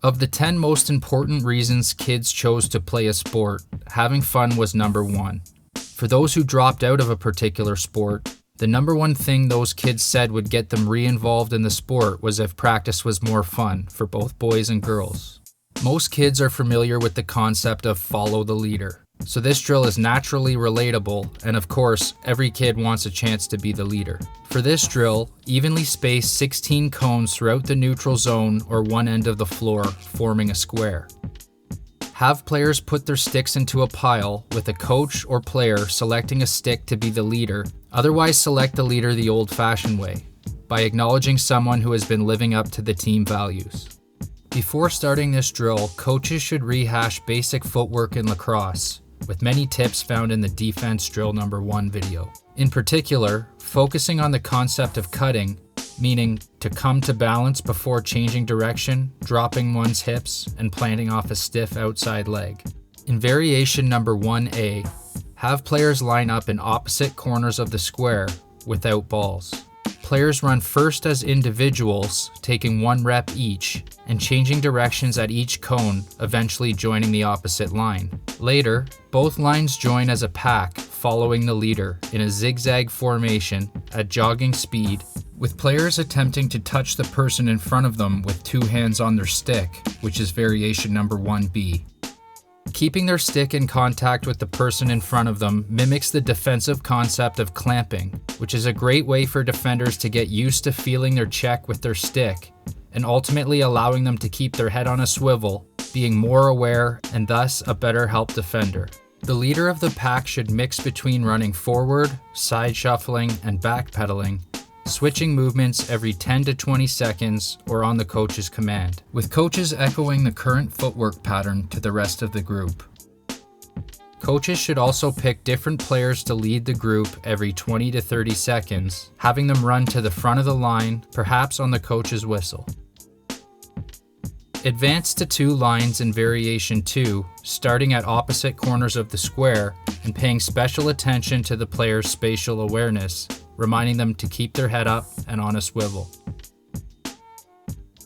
Of the 10 most important reasons kids chose to play a sport, having fun was number one. For those who dropped out of a particular sport, the number one thing those kids said would get them re-involved in the sport was if practice was more fun for both boys and girls. Most kids are familiar with the concept of follow the leader. So this drill is naturally relatable, and of course, every kid wants a chance to be the leader. For this drill, evenly space 16 cones throughout the neutral zone or one end of the floor, forming a square. Have players put their sticks into a pile, with a coach or player selecting a stick to be the leader, otherwise select the leader the old-fashioned way, by acknowledging someone who has been living up to the team values. Before starting this drill, coaches should rehash basic footwork in lacrosse, with many tips found in the Defense Drill Number 1 video. In particular, focusing on the concept of cutting, meaning to come to balance before changing direction, dropping one's hips, and planting off a stiff outside leg. In variation number 1A, have players line up in opposite corners of the square without balls. Players run first as individuals, taking 1 rep each, and changing directions at each cone, eventually joining the opposite line. Later, both lines join as a pack, following the leader in a zigzag formation at jogging speed, with players attempting to touch the person in front of them with 2 hands on their stick, which is variation number 1B. Keeping their stick in contact with the person in front of them mimics the defensive concept of clamping, which is a great way for defenders to get used to feeling their check with their stick, and ultimately allowing them to keep their head on a swivel, being more aware and thus a better help defender. The leader of the pack should mix between running forward, side shuffling, and backpedaling, switching movements every 10 to 20 seconds or on the coach's command, with coaches echoing the current footwork pattern to the rest of the group. Coaches should also pick different players to lead the group every 20 to 30 seconds, having them run to the front of the line, perhaps on the coach's whistle. Advance to 2 lines in variation 2, starting at opposite corners of the square and paying special attention to the player's spatial awareness, reminding them to keep their head up and on a swivel.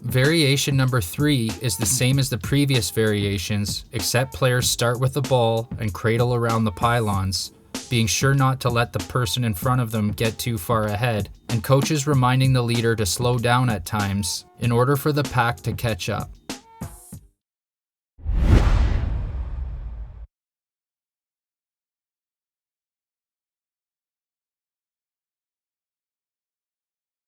Variation number 3 is the same as the previous variations, except players start with the ball and cradle around the pylons, being sure not to let the person in front of them get too far ahead, and coaches reminding the leader to slow down at times in order for the pack to catch up.